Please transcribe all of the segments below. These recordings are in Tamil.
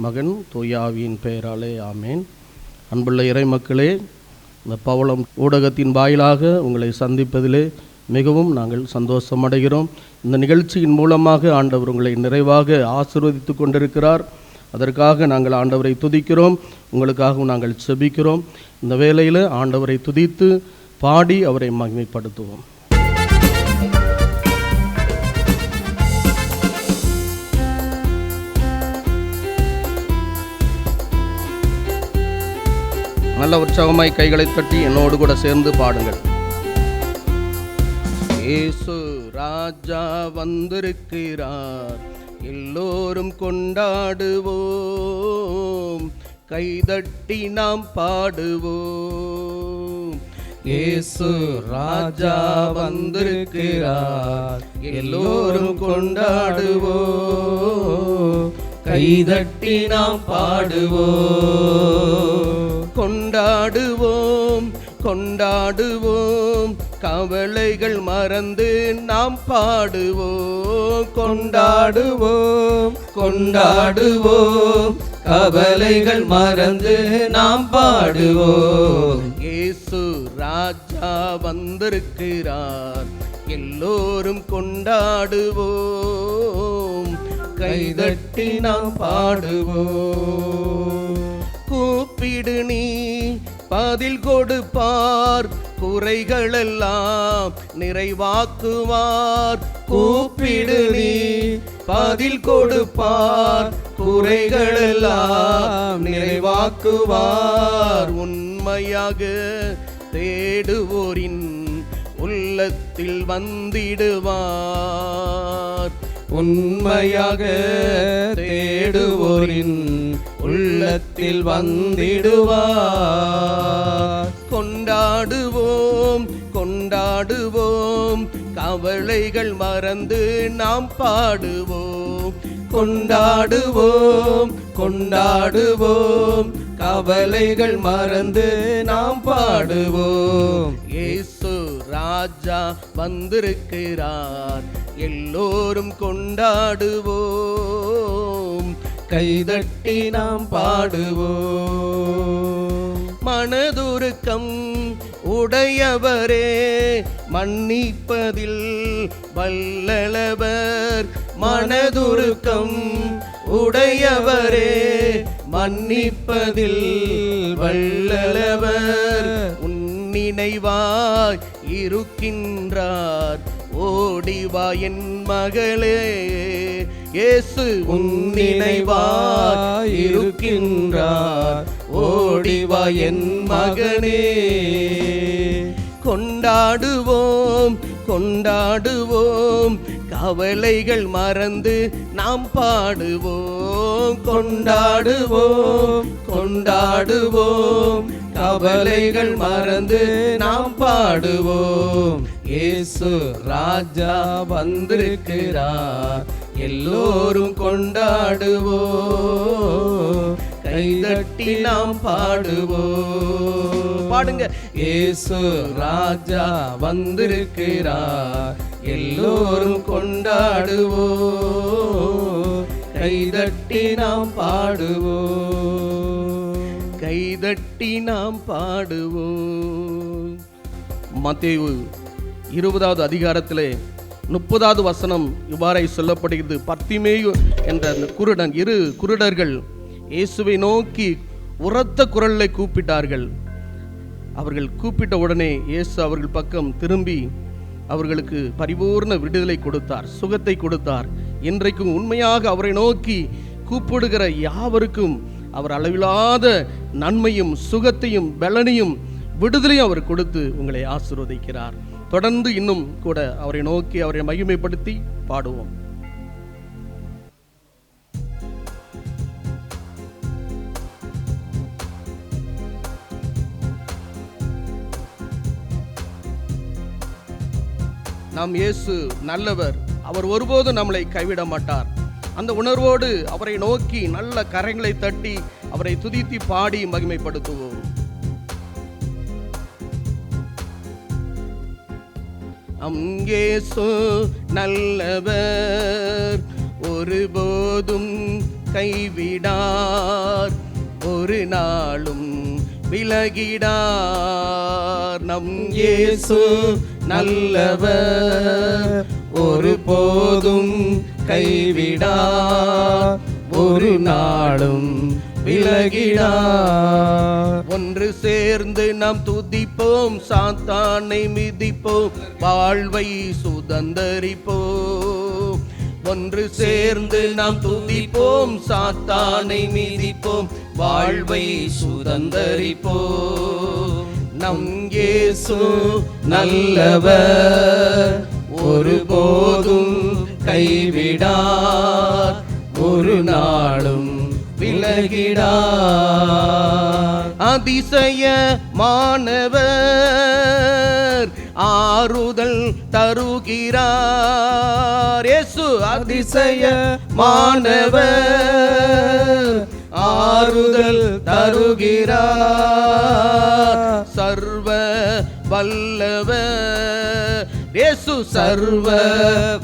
மகன் தூயாவியின் பெயராலே ஆமேன். அன்புள்ள இறை மக்களே, இந்த பவளம் ஊடகத்தின் வாயிலாக உங்களை சந்திப்பதிலே மிகவும் நாங்கள் சந்தோஷமடைகிறோம். இந்த நிகழ்ச்சியின் மூலமாக ஆண்டவர் உங்களை நிறைவாக ஆசீர்வதித்து கொண்டிருக்கிறார். அதற்காக நாங்கள் ஆண்டவரை துதிக்கிறோம், உங்களுக்காகவும் நாங்கள் செபிக்கிறோம். இந்த வேளையில் ஆண்டவரை துதித்து பாடி அவரை மகிமைப்படுத்துவோம். நல்ல உற்சாகமாய் கைகளை தட்டி என்னோடு கூட சேர்ந்து பாடுங்கள். இயேசு ராஜா வந்திருக்கிறார், எல்லோரும் கொண்டாடுவோம், கைதட்டி நாம் பாடுவோம். இயேசு ராஜா வந்திருக்கிறார், எல்லோரும் கொண்டாடுவோம், கைதட்டி நாம் பாடுவோம். கொண்டாடுவோம் கொண்டாடுவோம், கவலைகள் மறந்து நாம் பாடுவோம். கொண்டாடுவோம் கொண்டாடுவோம், கவலைகள் மறந்து நாம் பாடுவோம். இயேசு ராஜா வந்திருக்கிறார், எல்லோரும் கொண்டாடுவோம், கைதட்டி நாம் பாடுவோம். கூப்பிடு நீ பதில் கொடுப்பார், குறைகளெல்லாம் நிறைவாக்குவார். கூப்பிடு நீ பதில் கொடுப்பார், குறைகளெல்லாம் நிறைவாக்குவார். உண்மையாக தேடுவோரின் உள்ளத்தில் வந்திடுவார். உண்மையாக தேடுவோரின் உள்ளத்தில் வந்திடுவார். கொண்டாடுவோம் கொண்டாடுவோம், கவலைகள் மறந்து நாம் பாடுவோம். கொண்டாடுவோம் கொண்டாடுவோம், கவலைகள் மறந்து நாம் பாடுவோம். இயேசு ராஜா வந்திருக்கிறார், எல்லோரும் கொண்டாடுவோம், கைதட்டி நாம் பாடுவோம். மனதுருக்கம் உடையவரே, மன்னிப்பதில் வல்லவர். மனதுருக்கம் உடையவரே, மன்னிப்பதில் வல்லவர். நினைவாய் இருக்கின்றார், ஓடிவா என் மகளே. இயேசு உன் நினைவாய் இருக்கின்றார், ஓடிவா என் மகனே. கொண்டாடுவோம் கொண்டாடுவோம், கவலைகள் மறந்து நாம் பாடுவோம். கொண்டாடுவோம் கொண்டாடுவோம், கவலைகள் மறந்து நாம் பாடுவோம். இயேசு ராஜா வந்திருக்கிறார், எல்லோரும் கொண்டாடுவோம், கைதட்டி நாம் பாடுவோம். பாடுங்க. இயேசு ராஜா வந்திருக்கிறார், எல்லோரும் கொண்டாடுவோம், கைதட்டி நாம் பாடுவோம். கைதட்டி நாம் பாடுவோம். மத்தேயு 20வது அதிகாரத்திலே 30வது வசனம் இவ்வாறாய் சொல்லப்படுகிறது. பர்த்திமேயு என்ற அந்த குருடன், 2 குருடர்கள் இயேசுவை நோக்கி உரத்த குரலை கூப்பிட்டார்கள். அவர்கள் கூப்பிட்ட உடனே இயேசு அவர்கள் பக்கம் திரும்பி அவர்களுக்கு பரிபூர்ண விடுதலை கொடுத்தார், சுகத்தை கொடுத்தார். இன்றைக்கும் உண்மையாக அவரை நோக்கி கூப்பிடுகிற யாவருக்கும் அவர் அளவிலாத நன்மையும் சுகத்தையும் பலனையும் விடுதலையும் அவர் கொடுத்து உங்களை ஆசீர்வதிக்கிறார். தொடர்ந்து இன்னும் கூட அவரை நோக்கி அவரை மகிமைப்படுத்தி பாடுவோம். நம் இயேசு நல்லவர், அவர் ஒருபோதும் நம்மளை கைவிட மாட்டார். அந்த உணர்வோடு அவரை நோக்கி நல்ல கரங்களை தட்டி அவரை துதித்து பாடி மகிமைப்படுத்துவோம். இயேசு நல்லவர், ஒருபோதும் கைவிடார், ஒரு நாளும் விலகிடார். நம் இயேசு நல்லவர், ஒருபோதும் கைவிடார், ஒரு நாளும் விலகிடார். ஒன்று சேர்ந்து நாம் துதிப்போம், சாத்தானை மிதிப்போம், வாழ்வை சுதந்தரிப்போம். ஒன்று சேர்ந்து நாம் துதிப்போம், சாத்தானை மிதிப்போம், வாழ்வை சுதந்தரிப்போம். நம் இயேசு நல்லவர், ஒருபோதும் கைவிடார், ஒரு நாளும் விலகிடார். அதிசயமானவர், ஆறுதல் தருகிறார். இயேசு அதிசயமானவர், ஆறுதல் தருகிறார். சர்வ வல்லவர், இயேசு சர்வ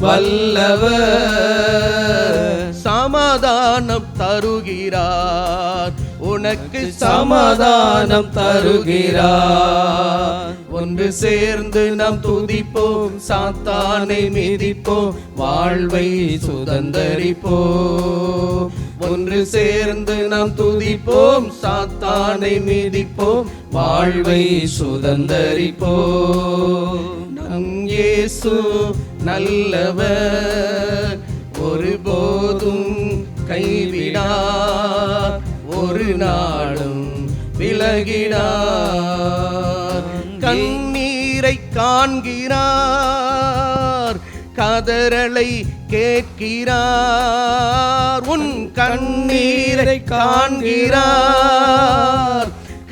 வல்லவர், சமாதானம் தருகிறார், உனக்கு சமாதானம் தருகிறார். ஒன்று சேர்ந்து நாம் துதிப்போம், சாத்தானை மிதிப்போம், வாழ்வை சுதந்தரிப்போம். ஒன்று சேர்ந்து நாம் துதிப்போம், சாத்தானை மிதிப்போம், வாழ்வை சுதந்தரிப்போம். நம் இயேசு நல்லவர், ஒருபோதும் கைவிடார், ஒரு நாளும் விலகிடார். கண்ணீரை காண்கிறார், கதறலை கேட்கிறார். உன் கண்ணீரை காண்கிறார்,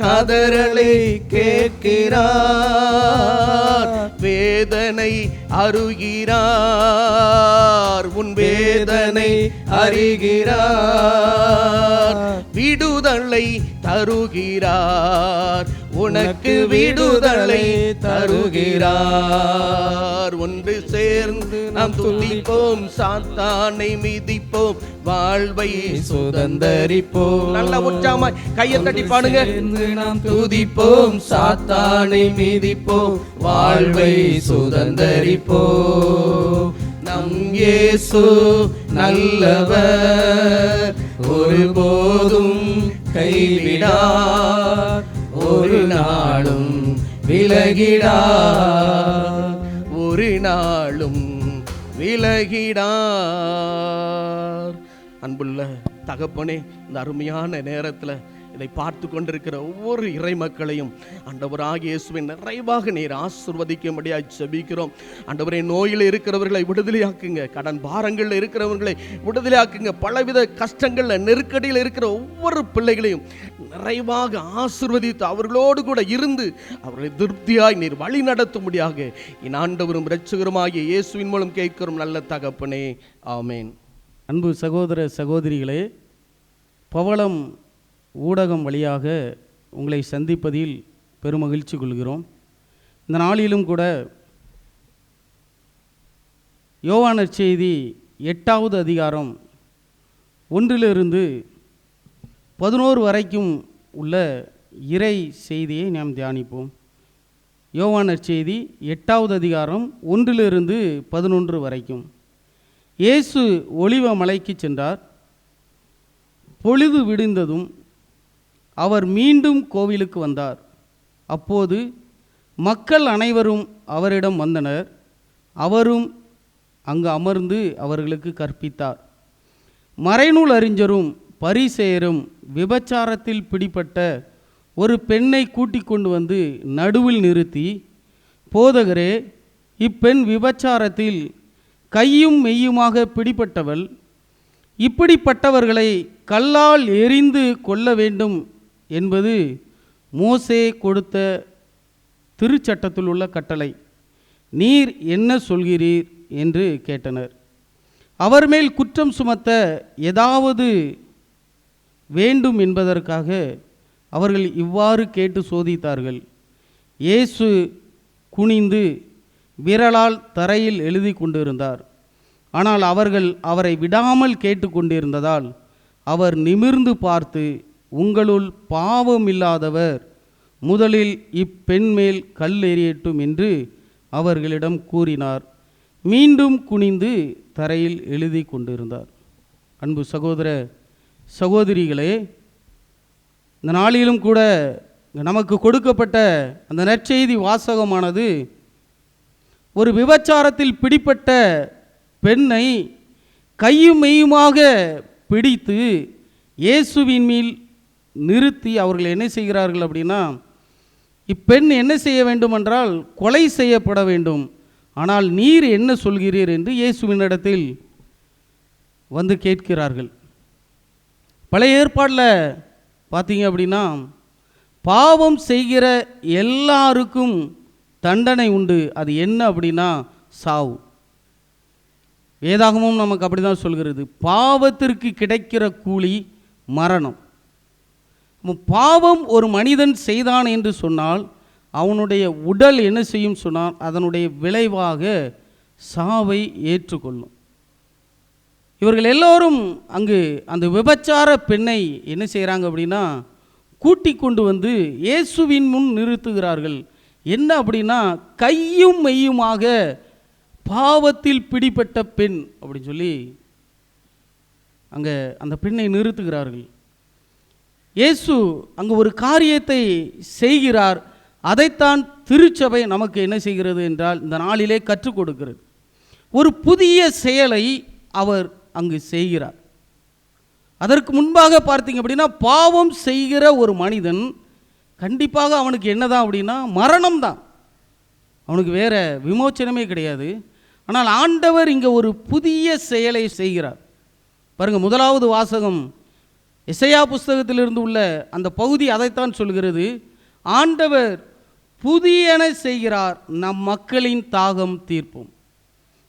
கதறலை கேட்கிறார். வேதனை அருகிறார், உன் வேதனை அறிகிறார். விடுதலை தருகிறார், உனக்கு விடுதலை தருகிறார். ஒன்று சேர்ந்து நாம் துதிப்போம், சாத்தானை மிதிப்போம், வாழ்வை சுதந்தரிப்போம். நல்ல உற்சாகமாய் கையை தட்டி பாடுங்க. நாம் துதிப்போம், சாத்தானை மிதிப்போம், வாழ்வை சுதந்தரிப்போம். நம் இயேசு நல்லவர், ஒருபோதும் கைவிடார், ஒரு நாளும் விலகிடார், ஒரு நாளும் விலகிடார். அன்புள்ள தகப்பனே, இந்த அருமையான நேரத்தில் இதை பார்த்து கொண்டிருக்கிற ஒவ்வொரு இறை மக்களையும் ஆண்டவராகிய இயேசுவின் நிறைவாக நீர் ஆசீர்வதிக்கும்படியாய் ஜெபிக்கிறோம். ஆண்டவரே, நோயில் இருக்கிறவர்களை விடுதலையாக்குங்க, கடன் பாரங்களில் இருக்கிறவர்களை விடுதலையாக்குங்க, பலவித கஷ்டங்களில் நெருக்கடியில் இருக்கிற ஒவ்வொரு பிள்ளைகளையும் நிறைவாக ஆசீர்வதித்து அவர்களோடு கூட இருந்து அவர்களை திருப்தியாய் நீர் வழி நடத்தும்படியாக என் ஆண்டவரும் இரட்சகருமாகிய இயேசுவின் மூலம் கேட்கிறோம் நல்ல தகப்பனே, ஆமேன். அன்பு சகோதர சகோதரிகளே, பவளம் ஊடகம் வழியாக உங்களை சந்திப்பதில் பெருமகிழ்ச்சி கொள்கிறோம். இந்த நாளிலும் கூட யோவான் நற்செய்தி 8வது அதிகாரம் 1 11 வரைக்கும் உள்ள இறை செய்தியை நாம் தியானிப்போம். யோவான் நற்செய்தி 8வது அதிகாரம் 1 11 வரைக்கும். இயேசு ஒலிவ மலைக்கு சென்றார். பொழுது விடிந்ததும் அவர் மீண்டும் கோவிலுக்கு வந்தார். அப்போது மக்கள் அனைவரும் அவரிடம் வந்தனர். அவரும் அங்கு அமர்ந்து அவர்களுக்கு கற்பித்தார். மறைநூல் அறிஞரும் பரிசேயரும் விபச்சாரத்தில் பிடிப்பட்ட ஒரு பெண்ணை கூட்டிக் கொண்டு வந்து நடுவில் நிறுத்தி, போதகரே, இப்பெண் விபச்சாரத்தில் கையும் மெய்யுமாக பிடிப்பட்டவள். இப்படிப்பட்டவர்களை கல்லால் எறிந்து கொல்ல வேண்டும் என்பது மோசே கொடுத்த திருச்சட்டத்தில் உள்ள கட்டளை. நீர் என்ன சொல்கிறீர் என்று கேட்டனர். அவர் மேல் குற்றம் சுமத்த ஏதாவது வேண்டும் என்பதற்காக அவர்கள் இவ்வாறு கேட்டு சோதித்தார்கள். இயேசு குனிந்து விரலால் தரையில் எழுதி கொண்டிருந்தார். ஆனால் அவர்கள் அவரை விடாமல் கேட்டு கொண்டிருந்ததால் அவர் நிமிர்ந்து பார்த்து, உங்களுள் பாவம் இல்லாதவர் முதலில் இப்பெண் மேல் கல் எறியட்டும் என்று அவர்களிடம் கூறினார். மீண்டும் குனிந்து தரையில் எழுதி கொண்டிருந்தார். அன்பு சகோதர சகோதரிகளே, இந்த நாளிலும் கூட நமக்கு கொடுக்கப்பட்ட அந்த நற்செய்தி வாசகமானது ஒரு விபச்சாரத்தில் பிடிப்பட்ட பெண்ணை கையும் மெய்யுமாக பிடித்து இயேசுவின் மேல் நிறுத்தி அவர்கள் என்ன செய்கிறார்கள் அப்படின்னா, இப்பெண் என்ன செய்ய வேண்டுமென்றால் கொலை செய்யப்பட வேண்டும், ஆனால் நீர் என்ன சொல்கிறீர் என்று இயேசுவினிடத்தில் வந்து கேட்கிறார்கள். பழைய ஏற்பாட்டில் பார்த்தீங்க அப்படின்னா, பாவம் செய்கிற எல்லாருக்கும் தண்டனை உண்டு. அது என்ன அப்படின்னா சாவு. வேதாகமும் நமக்கு அப்படி தான் சொல்கிறது. பாவத்திற்கு கிடைக்கிற கூலி மரணம். பாவம் ஒரு மனிதன் செய்தான் என்று சொன்னால் அவனுடைய உடல் என்ன செய்யும் சொன்னால் அதனுடைய விளைவாக சாவை ஏற்றுக்கொள்ளும். இவர்கள் எல்லோரும் அங்கு அந்த விபச்சார பெண்ணை என்ன செய்கிறாங்க அப்படின்னா கூட்டி கொண்டு வந்து இயேசுவின் முன் நிறுத்துகிறார்கள். என்ன அப்படின்னா, கையும் மெய்யுமாக பாவத்தில் பிடிப்பட்ட பெண் அப்படின்னு சொல்லி அங்கே அந்த பெண்ணை நிறுத்துகிறார்கள். இயேசு அங்கு ஒரு காரியத்தை செய்கிறார். அதைத்தான் திருச்சபை நமக்கு என்ன செய்கிறது என்றால் இந்த நாளிலே கற்றுக் கொடுக்கிறது. ஒரு புதிய செயலை அவர் அங்கு செய்கிறார். அதற்கு முன்பாக பார்த்தீங்க அப்படின்னா, பாவம் செய்கிற ஒரு மனிதன் கண்டிப்பாக அவனுக்கு என்னதான் அப்படின்னா மரணம் தான், அவனுக்கு வேற விமோச்சனமே கிடையாது. ஆனால் ஆண்டவர் இங்கே ஒரு புதிய செயலை செய்கிறார். பாருங்க, முதலாவது வாசகம் எசையா புஸ்தகத்திலிருந்து உள்ள அந்த பகுதி அதைத்தான் சொல்கிறது. ஆண்டவர் புதியன செய்கிறார், நம் மக்களின் தாகம் தீர்ப்போம்.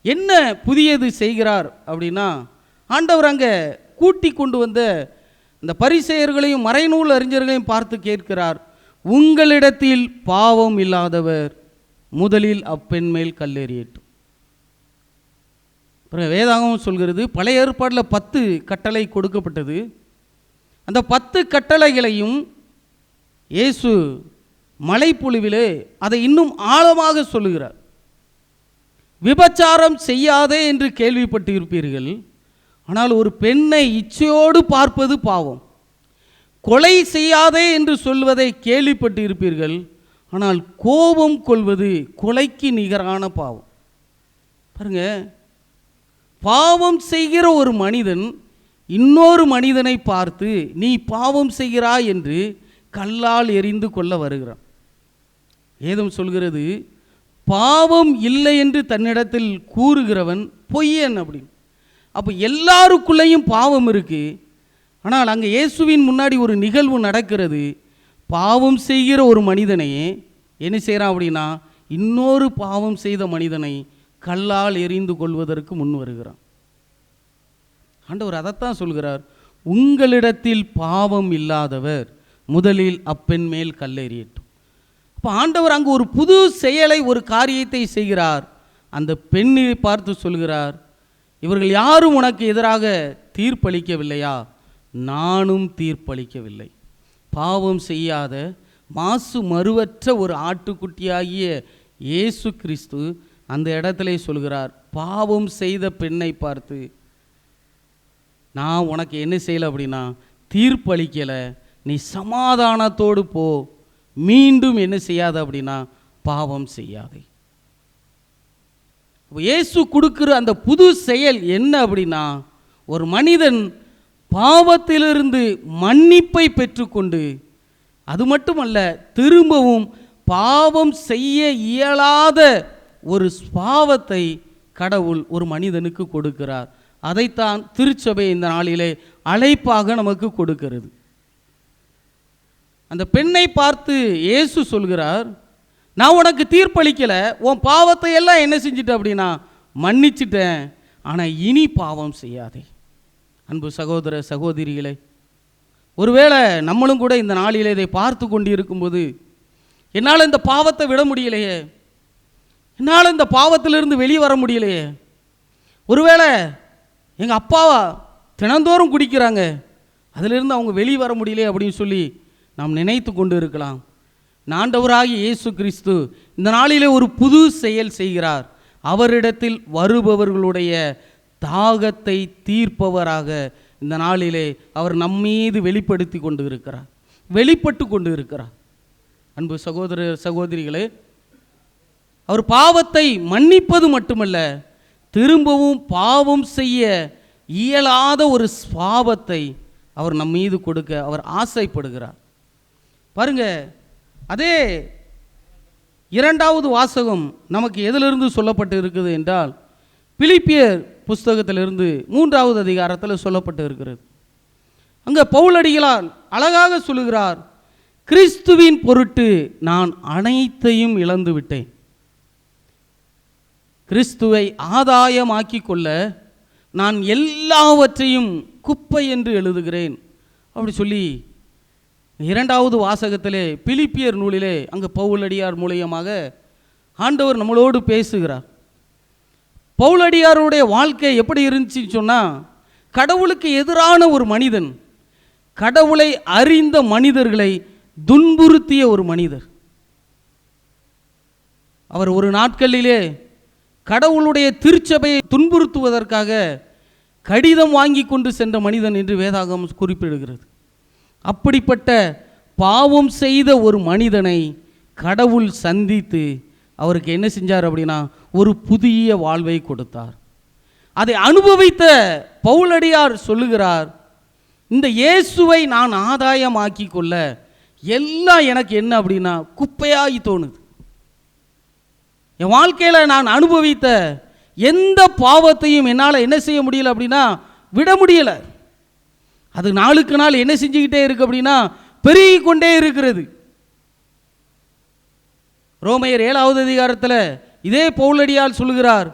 என்ன புதியது செய்கிறார் அப்படின்னா, ஆண்டவர் அங்கே கூட்டி கொண்டு வந்த இந்த பரிசேயர்களையும் மறைநூல் அறிஞர்களையும் பார்த்து கேட்கிறார், உங்களிடத்தில் பாவம் இல்லாதவர் முதலில் அப்பெண் மேல் கல்லெறியட்டும். வேதாகமும் சொல்கிறது, பழைய ஏற்பாட்டில் 10 கட்டளை கொடுக்கப்பட்டது. அந்த 10 கட்டளைகளையும் இயேசு மலைப்பொழிவிலே அதை இன்னும் ஆழமாக சொல்லுகிறார். விபச்சாரம் செய்யாதே என்று கேள்விப்பட்டு இருப்பீர்கள், ஆனால் ஒரு பெண்ணை இச்சையோடு பார்ப்பது பாவம். கொலை செய்யாதே என்று சொல்வதை கேள்விப்பட்டு இருப்பீர்கள், ஆனால் கோபம் கொள்வது கொலைக்கு நிகரான பாவம். பாருங்க, பாவம் செய்கிற ஒரு மனிதன் இன்னொரு மனிதனை பார்த்து நீ பாவம் செய்கிறாய் என்று கல்லால் எறிந்து கொள்ள வருகிறான். ஏதும் சொல்கிறது, பாவம் இல்லை என்று தன்னிடத்தில் கூறுகிறவன் பொய்யன் அப்படின்னு. அப்போ எல்லாருக்குள்ளேயும் பாவம் இருக்கு. ஆனால் அங்கே இயேசுவின் முன்னாடி ஒரு நிகழ்வு நடக்கிறது. பாவம் செய்கிற ஒரு மனிதனையே என்ன செய்கிறான் அப்படின்னா, இன்னொரு பாவம் செய்த மனிதனை கல்லால் எறிந்து கொள்வதற்கு முன் வருகிறான். ஆண்டவர் அதைத்தான் சொல்கிறார், உங்களிடத்தில் பாவம் இல்லாதவர் முதலில் அப்பெண் மேல் கல்லெறியட்டும். அப்போ ஆண்டவர் அங்கு ஒரு புது செயலை, ஒரு காரியத்தை செய்கிறார். அந்த பெண்ணை பார்த்து சொல்கிறார், இவர்கள் யாரும் உனக்கு எதிராக தீர்ப்பளிக்கவில்லையா? நானும் தீர்ப்பளிக்கவில்லை. பாவம் செய்யாத மாசு மறுவற்ற ஒரு ஆட்டுக்குட்டியாகிய இயேசு கிறிஸ்து அந்த இடத்துல சொல்கிறார், பாவம் செய்த பெண்ணை பார்த்து நான் உனக்கு என்ன செய்யலை அப்படின்னா தீர்ப்பளிக்கலை, நீ சமாதானத்தோடு போ, மீண்டும் என்ன செய்யாத அப்படின்னா பாவம் செய்யாதே. இயேசு கொடுக்கிற அந்த புது செயல் என்ன அப்படின்னா, ஒரு மனிதன் பாவத்திலிருந்து மன்னிப்பை பெற்றுக்கொண்டு, அது மட்டுமல்ல திரும்பவும் பாவம் செய்ய இயலாத ஒரு பாவத்தை கடவுள் ஒரு மனிதனுக்கு கொடுக்கிறார். அதைத்தான் திருச்சபை இந்த நாளிலே அழைப்பாக நமக்கு கொடுக்கிறது. அந்த பெண்ணை பார்த்து இயேசு சொல்கிறார், நான் உனக்கு தீர்ப்பளிக்கலை, உன் பாவத்தை எல்லாம் என்ன செஞ்சிட்டேன் அப்படின்னா மன்னிச்சிட்டேன், ஆனால் இனி பாவம் செய்யாதே. அன்பு சகோதர சகோதரிகளே, ஒருவேளை நம்மளும் கூட இந்த நாளிலே இதை பார்த்து கொண்டு இருக்கும்போது, என்னால் இந்த பாவத்தை விட முடியலையே, என்னால் இந்த பாவத்திலிருந்து வெளியே வர முடியலையே, ஒருவேளை எங்கள் அப்பாவா தினந்தோறும் குடிக்கிறாங்க, அதிலிருந்து அவங்க வெளியே வர முடியல அப்படின்னு சொல்லி நாம் நினைத்து கொண்டு இருக்கலாம். ஆண்டவராகிய இயேசு கிறிஸ்து இந்த நாளிலே ஒரு புது செயல் செய்கிறார். அவரிடத்தில் வருபவர்களுடைய தாகத்தை தீர்ப்பவராக இந்த நாளிலே அவர் நம்மீது வெளிப்பட்டு கொண்டு இருக்கிறார். அன்பு சகோதர சகோதரிகளே, அவர் பாவத்தை மன்னிப்பது மட்டுமல்ல, திரும்பவும் பாவம் செய்ய இயலாத ஒரு பாவத்தை அவர் நம் மீது கொடுக்க அவர் ஆசைப்படுகிறார். பாருங்க, அதே இரண்டாவது வாசகம் நமக்கு எதிலிருந்து சொல்லப்பட்டு இருக்குது என்றால், பிலிப்பியர் புஸ்தகத்திலிருந்து 3வது அதிகாரத்தில் சொல்லப்பட்டு இருக்கிறது. அங்கே பவுலடிகளார் அழகாக சொல்லுகிறார், கிறிஸ்துவின் பொருட்டு நான் அனைத்தையும் இழந்து விட்டேன், கிறிஸ்துவை ஆதாயமாக்கி கொள்ள நான் எல்லாவற்றையும் குப்பை என்று எழுதுகிறேன் அப்படி சொல்லி 2வது வாசகத்திலே பிலிப்பியர் நூலிலே அங்கே பவுலடியார் மூலியமாக ஆண்டவர் நம்மளோடு பேசுகிறார். பவுலடியாருடைய வாழ்க்கை எப்படி இருந்துச்சுன்னு சொன்னால், கடவுளுக்கு எதிரான ஒரு மனிதன், கடவுளை அறிந்த மனிதர்களை துன்புறுத்திய ஒரு மனிதர். அவர் ஒரு நாட்களிலே கடவுளுடைய திருச்சபையை துன்புறுத்துவதற்காக கடிதம் வாங்கி கொண்டு சென்ற மனிதன் என்று வேதாகமம் குறிப்பிடுகிறது. அப்படிப்பட்ட பாவம் செய்த ஒரு மனிதனை கடவுள் சந்தித்து அவருக்கு என்ன செஞ்சார் அப்படின்னா, ஒரு புதிய வாழ்வை கொடுத்தார். அதை அனுபவித்த பவுலடியார் சொல்லுகிறார், இந்த இயேசுவை நான் ஆதாயமாக்கி கொள்ள எல்லாம் எனக்கு என்ன அப்படின்னா குப்பையாகி தோணுது. என் வாழ்க்கையில் நான் அனுபவித்த எந்த பாவத்தையும் என்னால் என்ன செய்ய முடியல அப்படின்னா விட முடியலை. அது நாளுக்கு நாள் என்ன செஞ்சுக்கிட்டே இருக்கு அப்படின்னா பெருகி கொண்டே இருக்கிறது. ரோமையர் 7வது அதிகாரத்தில் இதே பவுலடியார் சொல்லுகிறார்,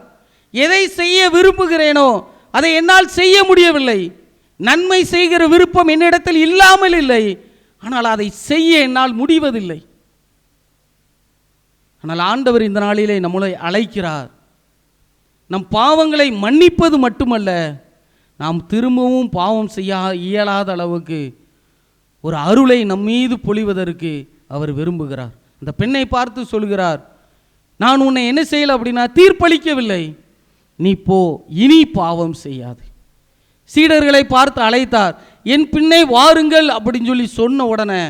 எதை செய்ய விரும்புகிறேனோ அதை என்னால் செய்ய முடியவில்லை, நன்மை செய்கிற விருப்பம் என்னிடத்தில் இல்லாமல் இல்லை, ஆனால் அதை செய்ய என்னால் முடிவதில்லை. ஆனால் ஆண்டவர் இந்த நாளிலே நம்மளை அழைக்கிறார். நம் பாவங்களை மன்னிப்பது மட்டுமல்ல, நாம் திரும்பவும் பாவம் செய்ய இயலாத அளவுக்கு ஒரு அருளை நம் மீது பொழிவதற்கு அவர் விரும்புகிறார். அந்த பெண்ணை பார்த்து சொல்கிறார், நான் உன்னை என்ன செய்யலை அப்படின்னா தீர்ப்பளிக்கவில்லை, நீ போ, இனி பாவம் செய்யாது. சீடர்களை பார்த்து அழைத்தார், என் பின்னே வாருங்கள் அப்படின்னு சொல்லி சொன்ன உடனே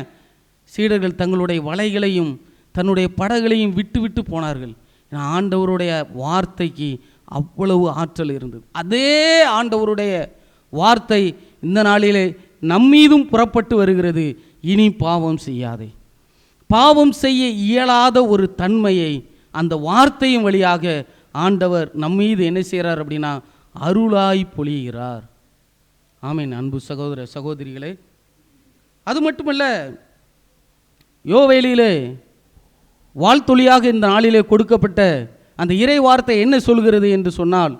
சீடர்கள் தங்களுடைய வலைகளையும் தன்னுடைய படகளையும் விட்டு விட்டு போனார்கள். ஆண்டவருடைய வார்த்தைக்கு அவ்வளவு ஆற்றல் இருந்தது. அதே ஆண்டவருடைய வார்த்தை இந்த நாளிலே நம்மீதும் புறப்பட்டு வருகிறது, இனி பாவம் செய்யாதே. பாவம் செய்ய இயலாத ஒரு தன்மையை அந்த வார்த்தையின் வழியாக ஆண்டவர் நம்மீது என்ன செய்கிறார் அப்படின்னா அருளாய் பொழிகிறார். ஆமீன். அன்பு சகோதர சகோதரிகளே, அது மட்டுமல்ல, யோவேலிலே வாழ்த்தொழியாக இந்த நாளிலே கொடுக்கப்பட்ட அந்த இறை வார்த்தை என்ன சொல்கிறது என்று சொன்னால்,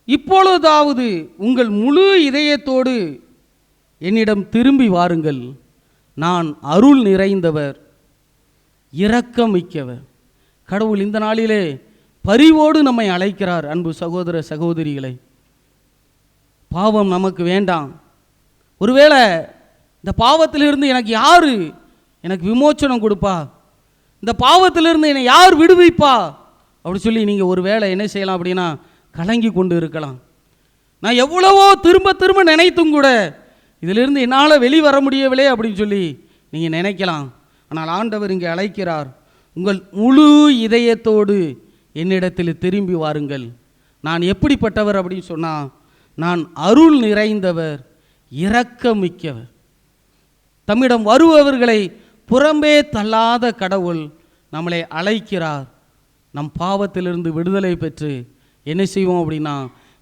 இப்பொழுதாவது உங்கள் முழு இதயத்தோடு என்னிடம் திரும்பி வாருங்கள், நான் அருள் நிறைந்தவர், இரக்கமிக்கவர். கடவுள் இந்த நாளிலே பரிவோடு நம்மை அழைக்கிறார். அன்பு சகோதர சகோதரிகளை, பாவம் நமக்கு வேண்டாம். ஒருவேளை இந்த பாவத்திலிருந்து எனக்கு யார் எனக்கு விமோச்சனம் கொடுப்பா, இந்த பாவத்திலிருந்து என்னை யார் விடுவிப்பா அப்படி சொல்லி நீங்கள் ஒரு வேளை என்ன செய்யலாம் அப்படின்னா கலங்கி கொண்டு இருக்கலாம். நான் எவ்வளவோ திரும்ப திரும்ப நினைத்தும் கூட இதிலிருந்து என்னால் வெளிவர முடியவில்லை அப்படின்னு சொல்லி நீங்கள் நினைக்கலாம். ஆனால் ஆண்டவர் இங்கே அழைக்கிறார், உங்கள் முழு இதயத்தோடு என்னிடத்தில் திரும்பி வாருங்கள். நான் எப்படிப்பட்டவர் அப்படின்னு சொன்னால், நான் அருள் நிறைந்தவர், இரக்கமிக்கவர். தம்மிடம் வருபவர்களை புறம்பே தள்ளாத கடவுள் நம்மளை அழைக்கிறார். நம் பாவத்திலிருந்து விடுதலை பெற்று என்ன செய்வோம் அப்படின்னா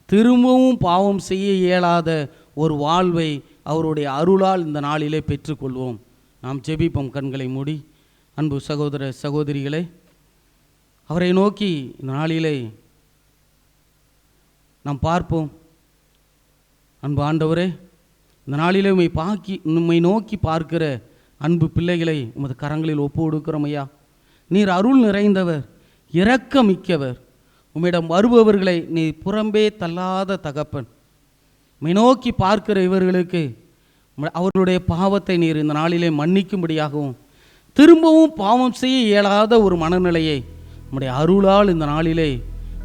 திரும்பவும் பாவம் செய்ய இயலாத ஒரு வாழ்வை அவருடைய அருளால் இந்த நாளிலே பெற்றுக்கொள்வோம். நாம் ஜெபிப்போம் கண்களை மூடி. அன்பு சகோதர சகோதரிகளே, அவரை நோக்கி இந்த நாளிலே நாம் பார்ப்போம். அன்பு ஆண்டவரே, இந்த நாளிலே உம்மை நோக்கி பார்க்கிற அன்பு பிள்ளைகளை உமது கரங்களில் ஒப்பு கொடுக்கிறோம் ஐயா. நீர் அருள் நிறைந்தவர், இரக்கமிக்கவர். உம்மிடம் வருபவர்களை நீ புறம்பே தள்ளாத தகப்பன். உம்மை நோக்கி பார்க்கிற இவர்களுக்கு அவர்களுடைய பாவத்தை நீர் இந்த நாளிலே மன்னிக்கும்படியாகவும் திரும்பவும் பாவம் செய்ய இயலாத ஒரு மனநிலையை உம்முடைய அருளால் இந்த நாளிலே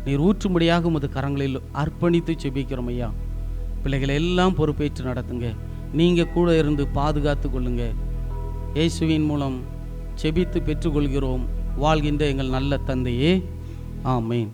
நீர் ஊற்றும்படியாக உமது கரங்களில் அர்ப்பணித்து செபிக்கிறோம் ஐயா. பிள்ளைகளை எல்லாம் பொறுப்பேற்று நடத்துங்க. நீங்கள் கூட இருந்து பாதுகாத்து கொள்ளுங்க. இயேசுவின் மூலம் செபித்து பெற்றுக்கொள்கிறோம் வாழ்கின்ற எங்கள் நல்ல தந்தையே, ஆமேன்.